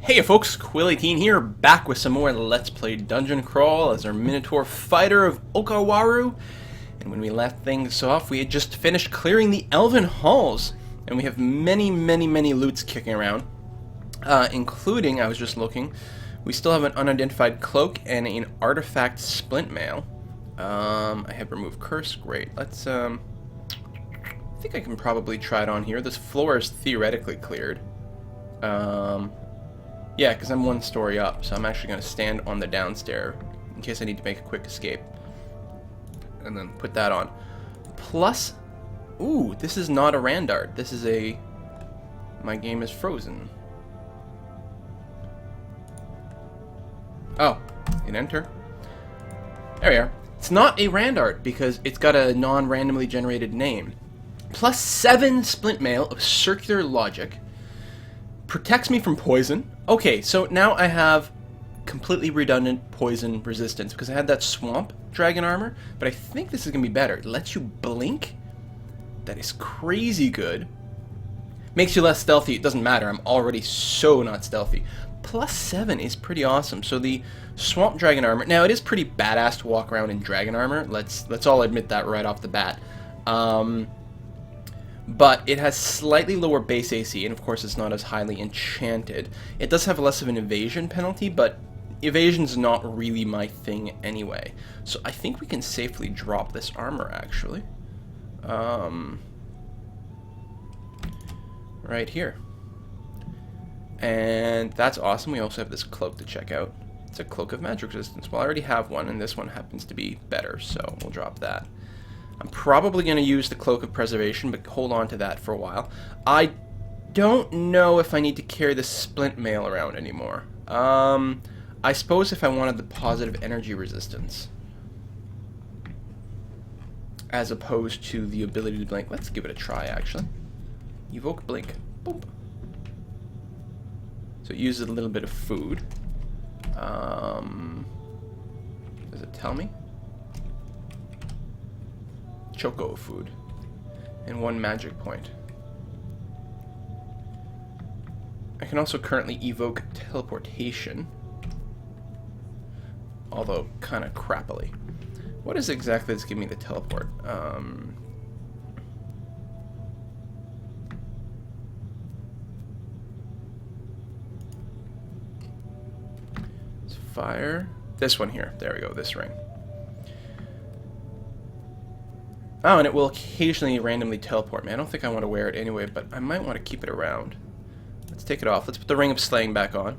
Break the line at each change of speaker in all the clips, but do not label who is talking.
Hey folks, Quill18 here, back with some more Let's Play Dungeon Crawl as our Minotaur fighter of Okawaru. And when we left things off, we had just finished clearing the Elven Halls. And we have many loots kicking around. Including, I was just looking, we still have an unidentified cloak and an artifact splint mail. I have removed curse, great. Let's, I think I can probably try it on here. This floor is theoretically cleared. Yeah, because I'm one story up, so I'm actually going to stand on the downstairs in case I need to make a quick escape. And then put that on. Plus, ooh, this is not a Randart. This is a... My game is frozen. Oh, hit enter. There we are. It's not a Randart because it's got a non-randomly generated name. Plus 7 splint mail of circular logic. Protects me from poison. Okay, so now I have completely redundant poison resistance because I had that swamp dragon armor, but I think this is going to be better. It lets you blink. That is crazy good. Makes you less stealthy. It doesn't matter. I'm already so not stealthy. Plus 7 is pretty awesome. So the swamp dragon armor. Now it is pretty badass to walk around in dragon armor. Let's all admit that right off the bat. But it has slightly lower base AC, and of course it's not as highly enchanted. It does have less of an evasion penalty, but evasion's not really my thing anyway. So I think we can safely drop this armor, actually. Right here. And that's awesome. We also have this cloak to check out. It's a cloak of magic resistance. Well, I already have one, and this one happens to be better, so we'll drop that. I'm probably going to use the Cloak of Preservation, but hold on to that for a while. I don't know if I need to carry the splint mail around anymore. I suppose if I wanted the positive energy resistance, as opposed to the ability to blink. Let's give it a try, actually. Evoke blink. Boop. So it uses a little bit of food. Does it tell me? Choco food and 1 magic point. I can also currently evoke teleportation, although kind of crappily. What is exactly that's giving me the teleport? It's fire. This one here. There we go. This ring. Oh, and it will occasionally randomly teleport me. I don't think I want to wear it anyway, but I might want to keep it around. Let's take it off. Let's put the Ring of Slaying back on.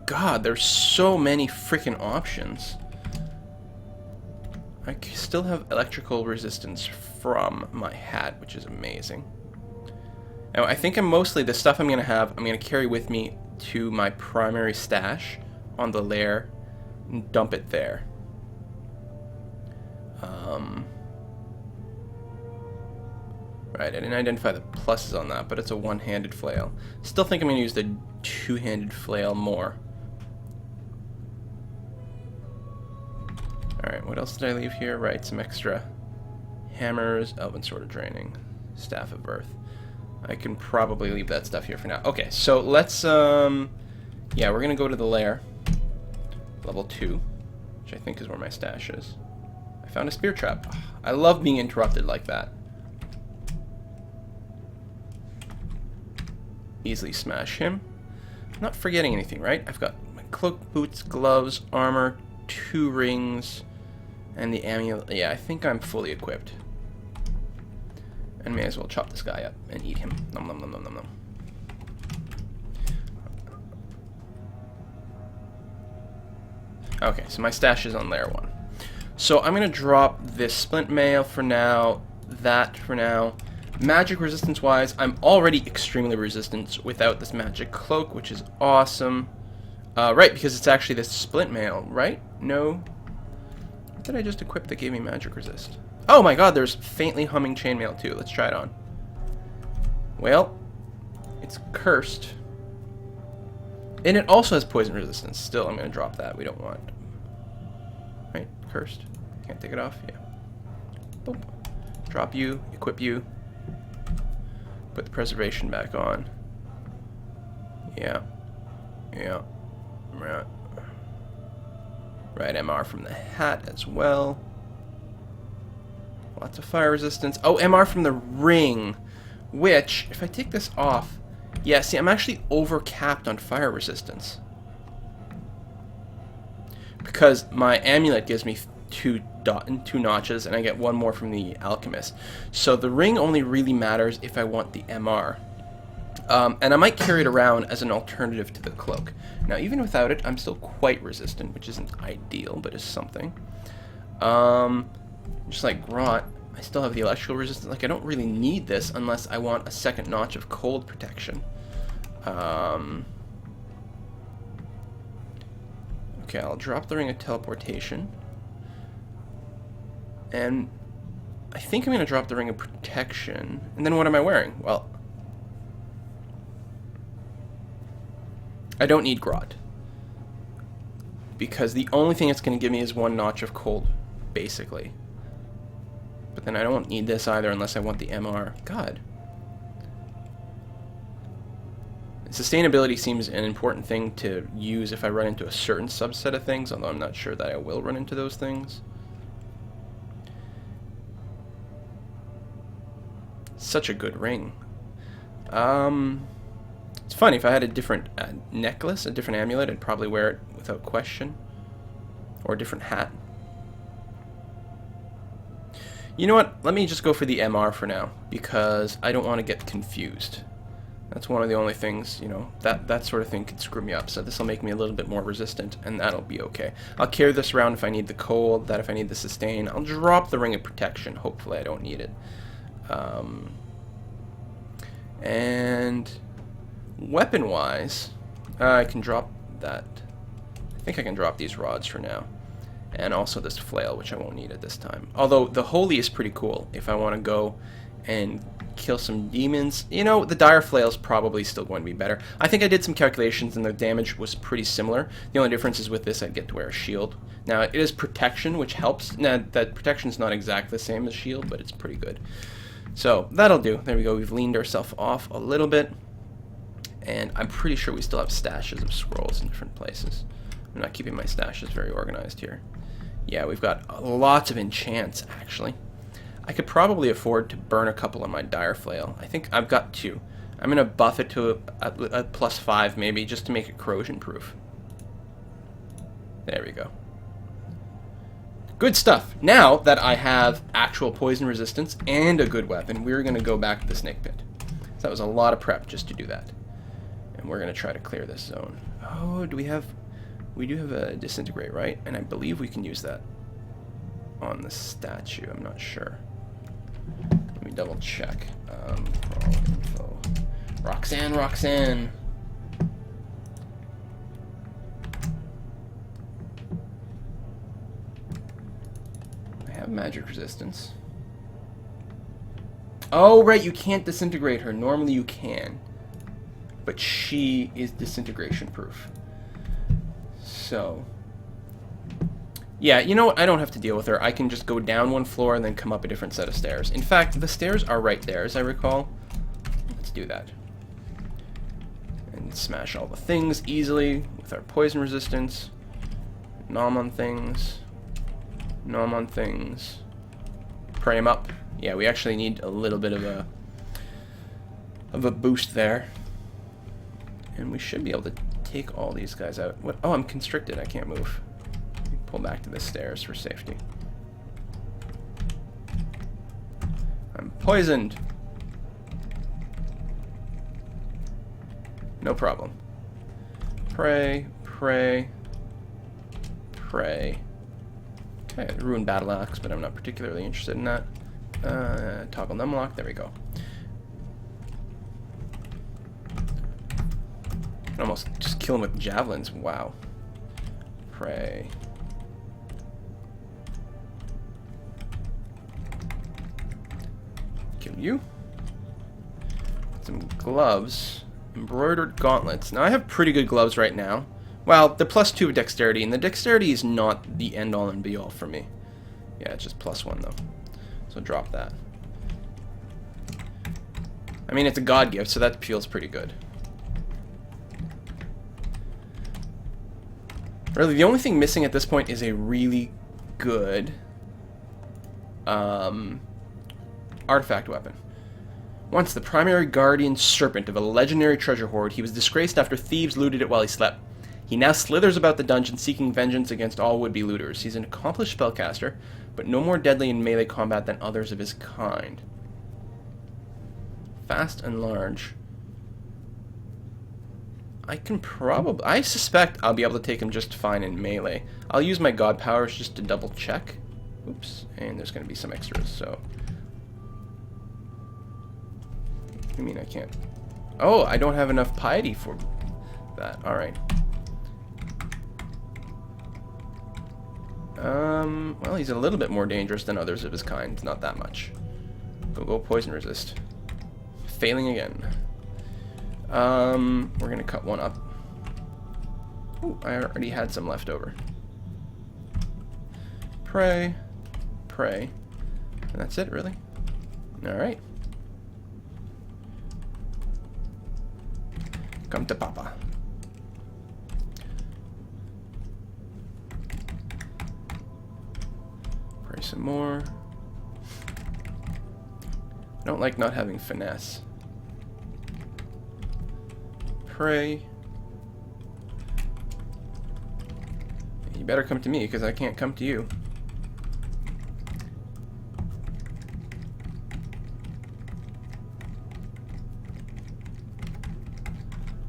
God, there's so many freaking options. I still have electrical resistance from my hat, which is amazing. Now, I think the stuff I'm going to carry with me to my primary stash on the lair and dump it there. Right, I didn't identify the pluses on that, but it's a one-handed flail. Still think I'm going to use the two-handed flail more. Alright, what else did I leave here? Right, some extra hammers, Elven Sword of Draining, Staff of Earth. I can probably leave that stuff here for now. Okay, so let's, yeah, we're going to go to the lair. Level 2, which I think is where my stash is. I found a spear trap. I love being interrupted like that. Easily smash him. Not forgetting anything, right? I've got my cloak, boots, gloves, armor, 2 rings, and the amulet. Yeah, I think I'm fully equipped. And may as well chop this guy up and eat him. Nom nom nom nom nom nom. Okay, so my stash is on layer 1. So I'm going to drop this splint mail for now, that for now. Magic resistance wise, I'm already extremely resistant without this magic cloak, which is awesome. Right, because it's actually this splint mail, right? No. What did I just equip that gave me magic resist? Oh my god, there's faintly humming chainmail too. Let's try it on. Well, it's cursed. And it also has poison resistance. Still, I'm going to drop that. We don't want. Right, cursed. Can't take it off. Yeah. Boop. Drop you, equip you. Put the preservation back on. Yeah. Yeah. Right. Right, MR from the hat as well. Lots of fire resistance. Oh, MR from the ring. Which, if I take this off... Yeah, see, I'm actually over-capped on fire resistance. Because my amulet gives me two notches, and I get one more from the alchemist. So the ring only really matters if I want the MR. And I might carry it around as an alternative to the cloak. Now, even without it, I'm still quite resistant, which isn't ideal, but is something. Just like Grot, I still have the electrical resistance. Like, I don't really need this unless I want a second notch of cold protection. Okay, I'll drop the ring of teleportation. And I think I'm going to drop the ring of protection. And then what am I wearing? Well, I don't need Grot. Because the only thing it's going to give me is one notch of cold, basically. But then I don't need this either unless I want the MR. God. Sustainability seems an important thing to use if I run into a certain subset of things, although I'm not sure that I will run into those things. Such a good ring. It's funny, if I had a different necklace, a different amulet, I'd probably wear it without question. Or a different hat. You know what? Let me just go for the MR for now, because I don't want to get confused. That's one of the only things, you know, that sort of thing could screw me up. So this will make me a little bit more resistant, and that'll be okay. I'll carry this around if I need the cold, that if I need the sustain. I'll drop the ring of protection. Hopefully I don't need it. And weapon-wise, I can drop that. I think I can drop these rods for now. And also this flail, which I won't need at this time. Although the holy is pretty cool if I want to go and kill some demons. You know, the dire flail is probably still going to be better. I think I did some calculations and the damage was pretty similar. The only difference is with this I get to wear a shield. Now it is protection, which helps. Now that protection is not exactly the same as shield, but it's pretty good. So that'll do. There we go. We've leaned ourselves off a little bit. And I'm pretty sure we still have stashes of scrolls in different places. I'm not keeping my stashes very organized here. Yeah, we've got lots of enchants, actually. I could probably afford to burn a couple on my dire flail. I think I've got two. I'm going to buff it to a +5 maybe, just to make it corrosion proof. There we go. Good stuff. Now that I have actual poison resistance and a good weapon, we're going to go back to the snake pit. So that was a lot of prep just to do that. And we're going to try to clear this zone. Oh, do we have... We do have a disintegrate, right? And I believe we can use that on the statue. I'm not sure. Let me double check. Info. Roxanne. I have magic resistance. Oh, right, you can't disintegrate her. Normally you can. But she is disintegration proof. So, yeah, you know what? I don't have to deal with her. I can just go down one floor and then come up a different set of stairs. In fact, the stairs are right there, as I recall. Let's do that. And smash all the things easily with our poison resistance. Nom on things. Nom on things. Pray him up. Yeah, we actually need a little bit of a boost there. And we should be able to take all these guys out. What? Oh, I'm constricted. I can't move. Pull back to the stairs for safety. I'm poisoned. No problem. Pray, pray, pray. Okay, ruined battle axe, but I'm not particularly interested in that. Toggle numlock. There we go. Almost just kill him with javelins. Wow. Pray. Kill you. Some gloves. Embroidered gauntlets. Now I have pretty good gloves right now. Well, they're +2 of dexterity, and the dexterity is not the end-all and be-all for me. Yeah, it's just +1 though. So drop that. I mean, it's a god gift, so that feels pretty good. Really, the only thing missing at this point is a really good artifact weapon. Once the primary guardian serpent of a legendary treasure hoard, he was disgraced after thieves looted it while he slept. He now slithers about the dungeon seeking vengeance against all would-be looters. He's an accomplished spellcaster, but no more deadly in melee combat than others of his kind. Fast and large. I suspect I'll be able to take him just fine in melee. I'll use my god powers just to double check. Oops, and there's going to be some extras, so... What do you mean I can't? Oh, I don't have enough piety for that. Alright. Well, he's a little bit more dangerous than others of his kind. Not that much. Go poison resist. Failing again. We're gonna cut one up. Ooh, I already had some left over. Pray. Pray. And that's it, really? Alright. Come to Papa. Pray some more. I don't like not having finesse. Pray. You better come to me, because I can't come to you.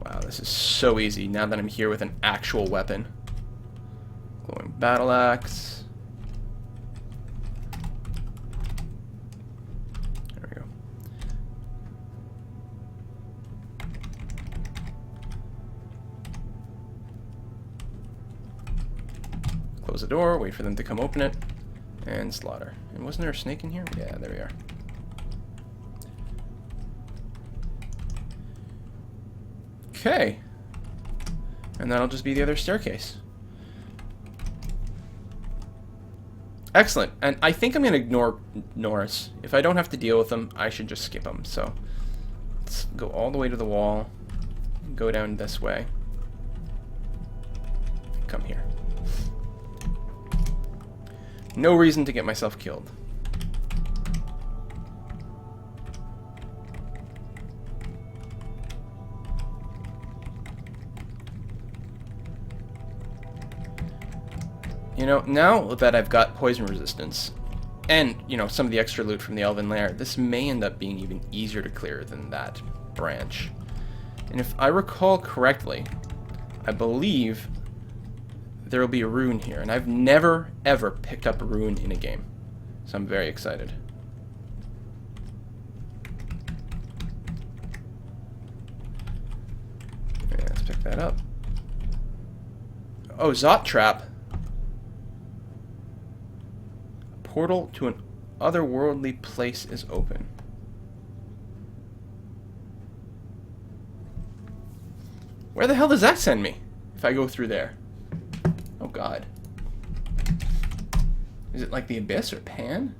Wow, this is so easy now that I'm here with an actual weapon. Glowing battle axe. There we go. Close the door, wait for them to come open it, and slaughter. And wasn't there a snake in here? Yeah, there we are. Okay. And that'll just be the other staircase. Excellent. And I think I'm going to ignore Norris. If I don't have to deal with them, I should just skip them. So let's go all the way to the wall. Go down this way. Come here. No reason to get myself killed. You know, now that I've got poison resistance, and, you know, some of the extra loot from the Elven Lair, this may end up being even easier to clear than that branch. And if I recall correctly, I believe there will be a rune here, and I've never, ever picked up a rune in a game. So I'm very excited. Okay, let's pick that up. Oh, Zot Trap. Portal to an otherworldly place is open. Where the hell does that send me if I go through there? Oh god. Is it like the Abyss or Pan?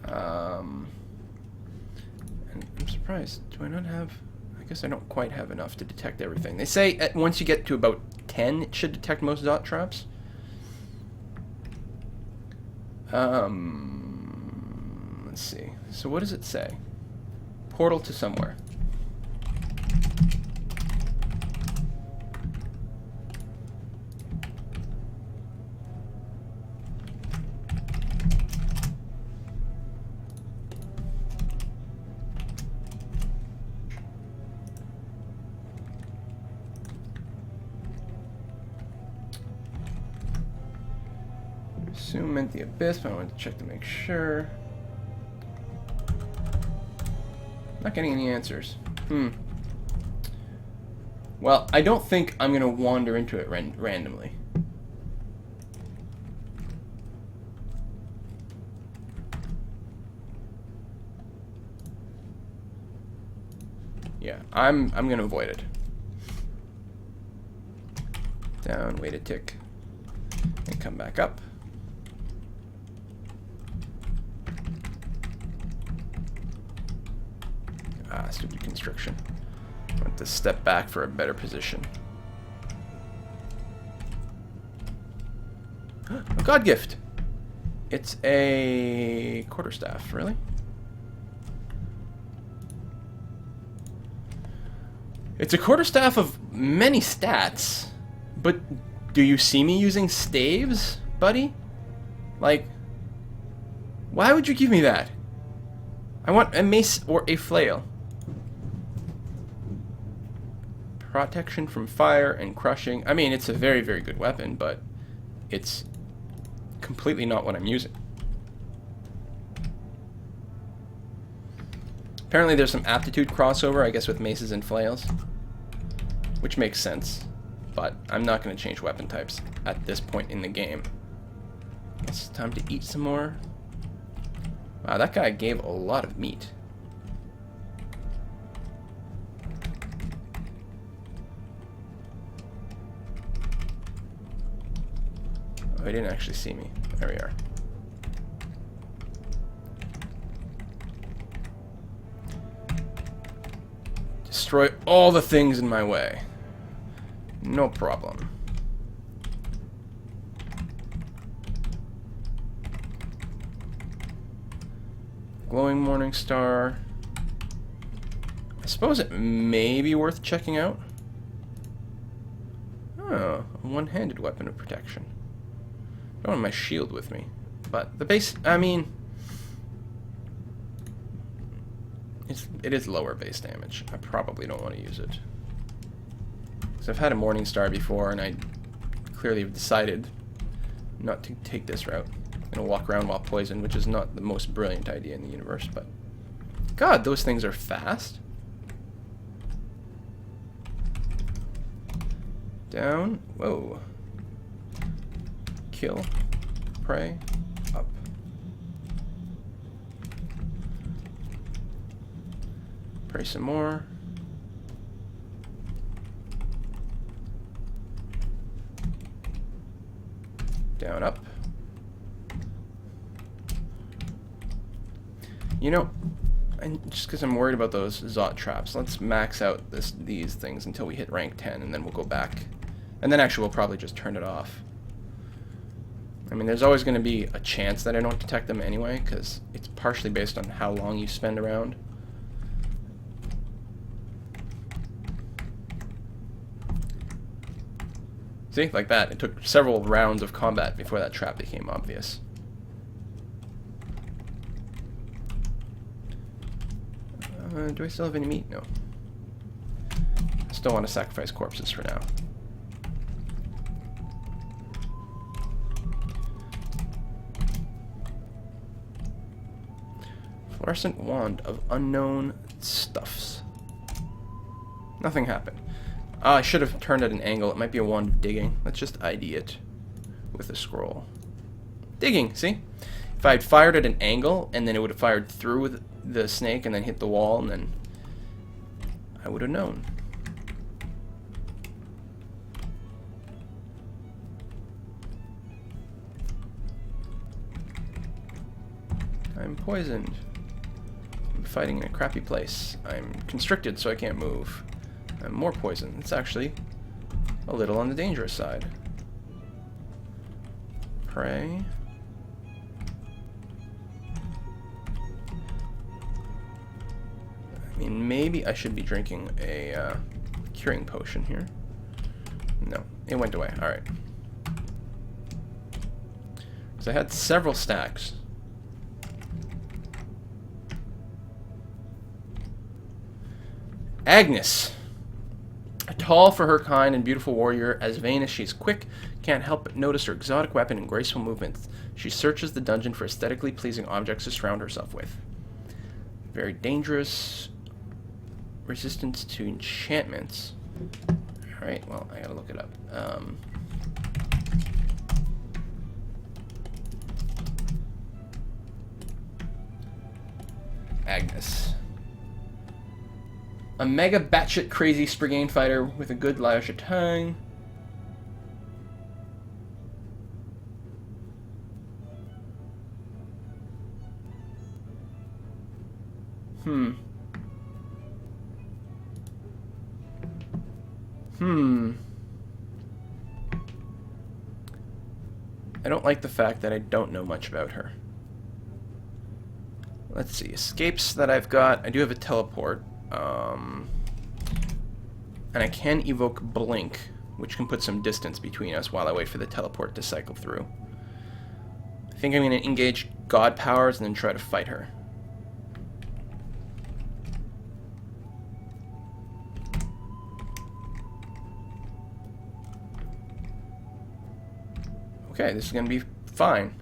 And I'm surprised. Do I not have... I guess I don't quite have enough to detect everything. They say once you get to about 10, it should detect most dot traps. Let's see. So what does it say? Portal to somewhere. Assume meant the Abyss, but I wanted to check to make sure. Not getting any answers. Well, I don't think I'm going to wander into it randomly. Yeah, I'm going to avoid it. Down, wait a tick, and come back up. Ah, stupid constriction. I want to step back for a better position. A god gift! It's a quarterstaff, really? It's a quarterstaff of many stats, but do you see me using staves, buddy? Like, why would you give me that? I want a mace or a flail. Protection from fire and crushing. I mean, it's a very, very good weapon, but it's completely not what I'm using. Apparently there's some aptitude crossover, I guess, with maces and flails, which makes sense, but I'm not going to change weapon types at this point in the game. It's time to eat some more. Wow, that guy gave a lot of meat. Oh, he didn't actually see me. There we are. Destroy all the things in my way. No problem. Glowing morning star. I suppose it may be worth checking out. Oh, a one-handed weapon of protection. I don't have my shield with me, but the base, I mean, it is lower base damage. I probably don't want to use it. Because I've had a morning star before, and I clearly have decided not to take this route. I'm going to walk around while poisoned, which is not the most brilliant idea in the universe, but God, those things are fast. Down. Whoa. Kill. Pray. Up. Pray some more. Down, up. You know, and just because I'm worried about those Zot traps, let's max out these things until we hit rank 10, and then we'll go back. And then actually we'll probably just turn it off. I mean, there's always going to be a chance that I don't detect them anyway, because it's partially based on how long you spend around. See, like that. It took several rounds of combat before that trap became obvious. Do I still have any meat? No. I still want to sacrifice corpses for now. Fluorescent wand of unknown stuffs. Nothing happened. I should have turned at an angle. It might be a wand of digging. Let's just ID it with a scroll. Digging, see? If I had fired at an angle, and then it would have fired through the snake and then hit the wall, and then I would have known. I'm poisoned. I'm fighting in a crappy place. I'm constricted, so I can't move. I'm more poisoned. It's actually a little on the dangerous side. Pray. I mean, maybe I should be drinking a curing potion here. No, it went away. Alright. So I had several stacks. Agnes. A tall for her kind and beautiful warrior, as vain as she's quick, can't help but notice her exotic weapon and graceful movements. She searches the dungeon for aesthetically pleasing objects to surround herself with. Very dangerous. Resistance to enchantments. Alright, well, I gotta look it up. Agnes. A mega batshit crazy Sprigane fighter with a good Lyosha tongue. I don't like the fact that I don't know much about her. Let's see, escapes that I've got. I do have a teleport. And I can evoke Blink, which can put some distance between us while I wait for the teleport to cycle through. I think I'm going to engage God powers and then try to fight her. Okay, this is going to be fine.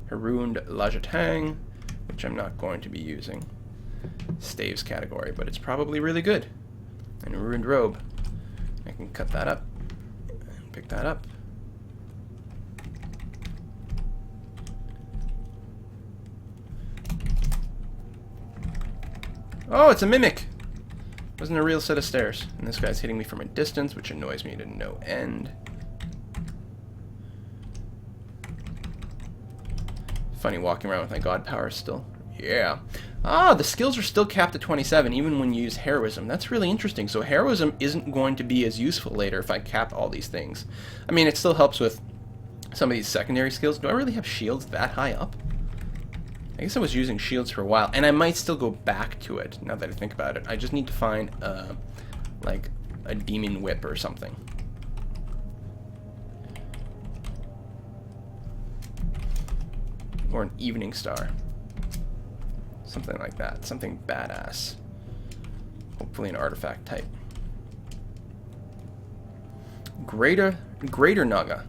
Her ruined Lajatang, which I'm not going to be using. Staves category, but it's probably really good. And a ruined robe. I can cut that up and pick that up. Oh, it's a mimic! Wasn't a real set of stairs. And this guy's hitting me from a distance, which annoys me to no end. Funny walking around with my god powers still. Yeah. Ah, the skills are still capped at 27, even when you use heroism. That's really interesting. So heroism isn't going to be as useful later if I cap all these things. I mean, it still helps with some of these secondary skills. Do I really have shields that high up? I guess I was using shields for a while, and I might still go back to it, now that I think about it. I just need to find, like, a demon whip or something. Or an evening star. Something like that. Something badass. Hopefully an artifact type. Greater Naga.